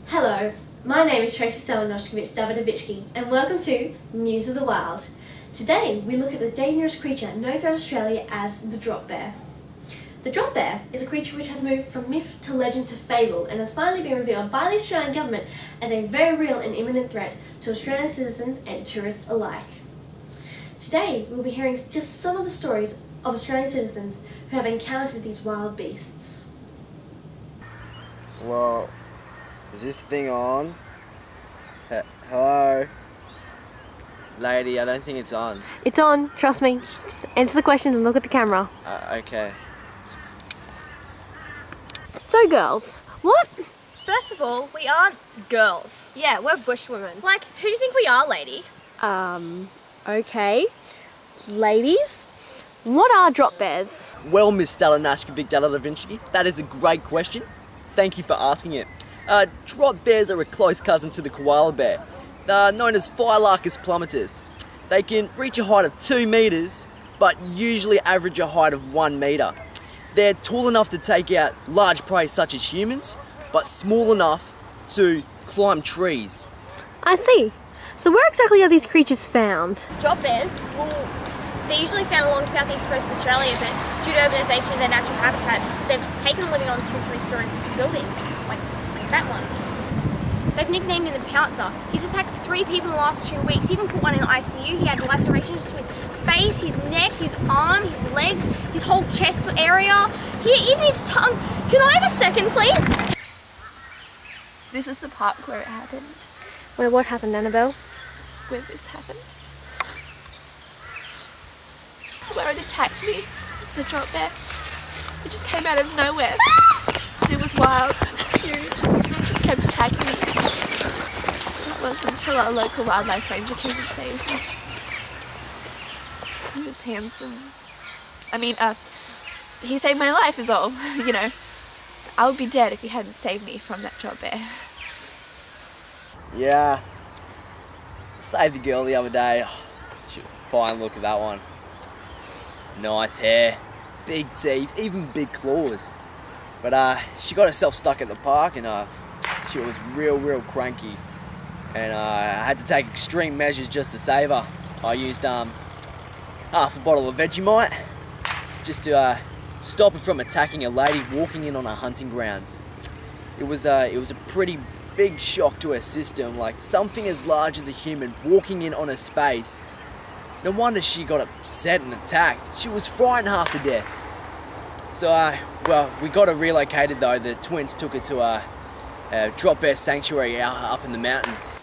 Hello, my name is Tracy Stelanoshkovich-Davidovitsky and welcome to News of the Wild. Today we look at the dangerous creature known throughout Australia as the Dropbear. The Dropbear is a creature which has moved from myth to legend to fable and has finally been revealed by the Australian government as a very real and imminent threat to Australian citizens and tourists alike. Today we'll be hearing just some of the stories of Australian citizens who have encountered these wild beasts. Well, is this thing on? Hello? Lady, I don't think it's on. It's on, trust me. Just answer the questions and look at the camera. Okay. So girls, what? First of all, we aren't girls. Yeah, we're bushwomen. Like, who do you think we are, lady? Okay. Ladies, what are drop bears? Well, Miss Stelanoshkovich-Davidovitsky, that is a great question. Thank you for asking it. Drop bears are a close cousin to the koala bear. They're known as Phylarchus plummeters. They can reach a height of 2 meters, but usually average a height of 1 meter. They're tall enough to take out large prey such as humans, but small enough to climb trees. I see. So where exactly are these creatures found? Drop bears, well, they're usually found along the southeast coast of Australia, but due to urbanisation of their natural habitats, they've taken a living on 2-3 story buildings, like that one. They've nicknamed him the Pouncer. He's attacked 3 people in the last 2 weeks. He even put one in the ICU. He had lacerations to his face, his neck, his arm, his legs, his whole chest area, even his tongue. Can I have a second, please? This is the park where it happened, Wait, what happened, Annabelle? where this happened. Where it attacked me, the drop bear. It just came out of nowhere. It was wild, it's huge, and it just kept attacking me. That was until our local wildlife ranger came and saved me. He was handsome. He saved my life is all, you know. I would be dead if he hadn't saved me from that drop bear. Yeah. Saved the girl the other day. She was a fine look at that one. Nice hair, big teeth, even big claws. But she got herself stuck at the park and she was real cranky. And I had to take extreme measures just to save her. I used half a bottle of Vegemite just to stop her from attacking a lady walking in on her hunting grounds. It was a pretty big shock to her system, like something as large as a human walking in on her space. No wonder she got upset and attacked. She was frightened half to death. So, well, we got her relocated though. The twins took her to a drop bear sanctuary up in the mountains.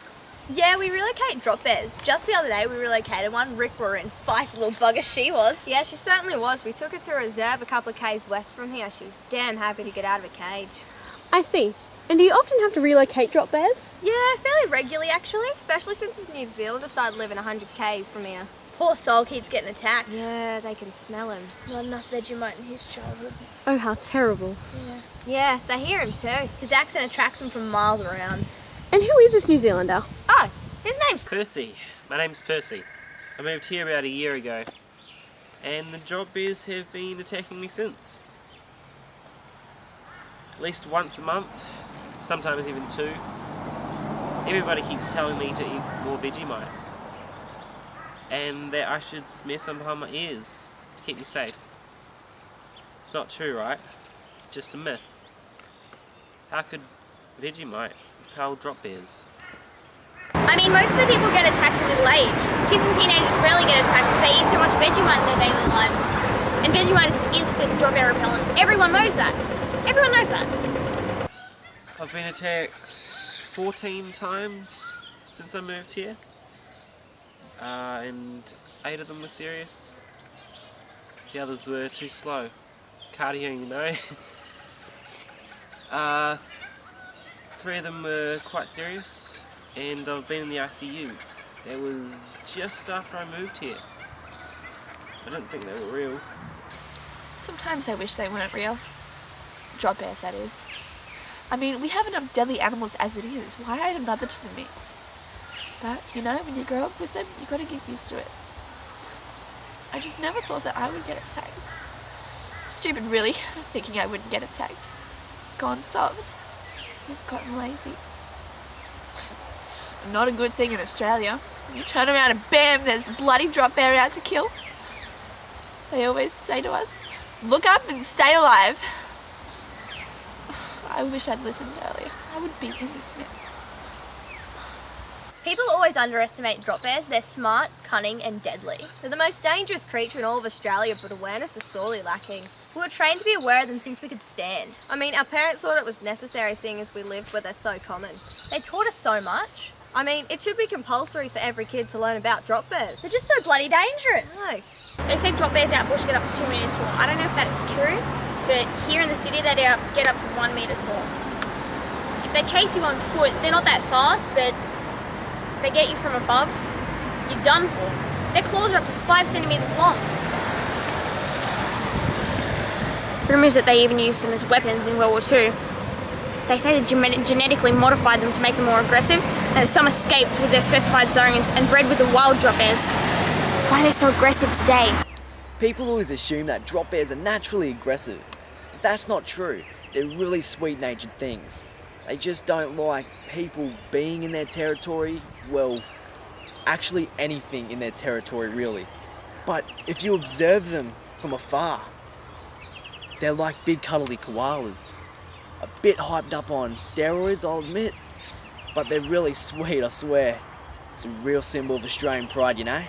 Yeah, we relocate drop bears. Just the other day we relocated one. Rick were in feisty little bugger she was. Yeah, she certainly was. We took her to a reserve a couple of k's west from here. She's damn happy to get out of a cage. I see. And do you often have to relocate drop bears? Yeah, fairly regularly actually. Especially since this New Zealander started living 100 k's from here. Poor soul keeps getting attacked. Yeah, they can smell him. Not enough Vegemite in his childhood. Oh, how terrible. Yeah, they hear him too. His accent attracts him from miles around. And who is this New Zealander? Oh, his name's Percy. My name's Percy. I moved here about a year ago, and the drop bears have been attacking me since. At least once a month, sometimes even 2. Everybody keeps telling me to eat more Vegemite, and that I should smear some behind my ears to keep me safe. It's not true, right? It's just a myth. How could Vegemite repel drop bears? I mean, most of the people get attacked in middle age. Kids and teenagers rarely get attacked because they eat so much Vegemite in their daily lives. And Vegemite is instant drop bear repellent. Everyone knows that. Everyone knows that. I've been attacked 14 times since I moved here. And 8 of them were serious. The others were too slow. Cardio, you know. 3 of them were quite serious, and I've been in the ICU. That was just after I moved here. I didn't think they were real. Sometimes I wish they weren't real. Drop bears, that is. I mean, we have enough deadly animals as it is. Why add another to the mix? But, you know, when you grow up with them, you gotta get used to it. I just never thought that I would get attacked. Stupid, really, thinking I wouldn't get attacked. Gone soft. I've gotten lazy. Not a good thing in Australia. You turn around and bam, there's a bloody drop bear out to kill. They always say to us, look up and stay alive. I wish I'd listened earlier. I would be in this mess. People always underestimate drop bears. They're smart, cunning, and deadly. They're the most dangerous creature in all of Australia, but awareness is sorely lacking. We were trained to be aware of them since we could stand. I mean, our parents thought it was necessary seeing as we lived where they're so common. They taught us so much. I mean, it should be compulsory for every kid to learn about drop bears. They're just so bloody dangerous. No. They say drop bears out bush get up to 2 meters tall. I don't know if that's true, but here in the city they get up to 1 meter tall. If they chase you on foot, they're not that fast, but if they get you from above, you're done for. Their claws are up to 5 centimeters long. Rumours that they even used them as weapons in World War II. They say they genetically modified them to make them more aggressive, and some escaped with their specified zones and bred with the wild drop bears. That's why they're so aggressive today. People always assume that drop bears are naturally aggressive, but that's not true. They're really sweet-natured things. They just don't like people being in their territory, well, actually anything in their territory really. But if you observe them from afar, they're like big cuddly koalas. A bit hyped up on steroids, I'll admit, but they're really sweet, I swear. It's a real symbol of Australian pride, you know?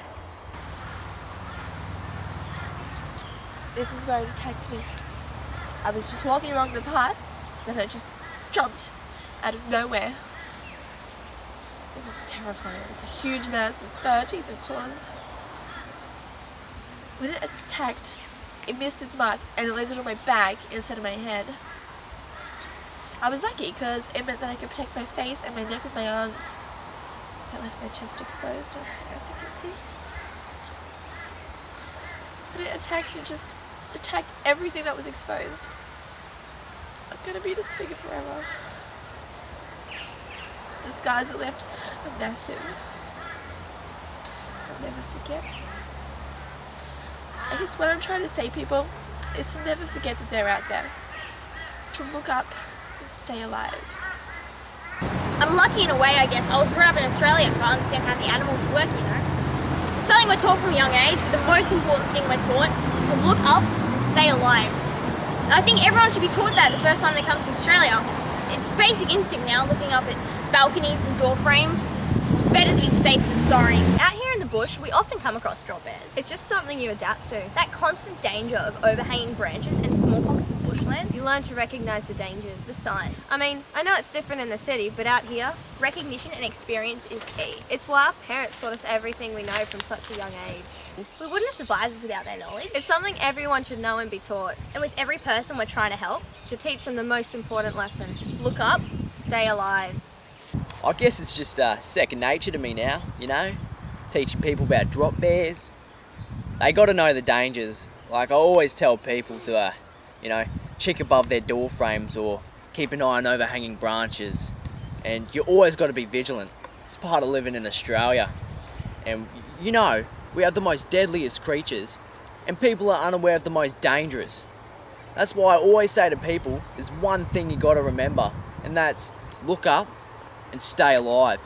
This is where it attacked me. I was just walking along the path, and it just jumped out of nowhere. It was terrifying. It was a huge mass of 30 of claws. When it attacked, it missed its mark and it landed on my back instead of my head. I was lucky because it meant that I could protect my face and my neck with my arms. That left my chest exposed, as you can see. When it attacked, it just attacked everything that was exposed. I'm gonna be disfigured forever. The scars it left are massive. I'll never forget. I guess what I'm trying to say, people, is to never forget that they're out there. To look up and stay alive. I'm lucky in a way, I guess. I was brought up in Australia, so I understand how the animals work, you know. It's something we're taught from a young age, but the most important thing we're taught is to look up and stay alive. And I think everyone should be taught that the first time they come to Australia. It's basic instinct now, looking up at balconies and door frames. It's better to be safe than sorry. Out here in the bush, we often come across drop bears. It's just something you adapt to. That constant danger of overhanging branches and small pockets of bushland, You learn to recognise the dangers. the signs. I mean, I know it's different in the city, but out here, Recognition and experience is key. it's why our parents taught us everything we know from such a young age. We wouldn't have survived without their knowledge. It's something everyone should know and be taught, And with every person we're trying to help, to teach them the most important lesson. look up. Stay alive. I guess it's just second nature to me now, you know? Teaching people about drop bears. They got to know the dangers. Like I always tell people to, check above their door frames or keep an eye on overhanging branches. And you always got to be vigilant. It's part of living in Australia. And you know, we have the most deadliest creatures and people are unaware of the most dangerous. That's why I always say to people, there's one thing you got to remember, and that's look up and stay alive.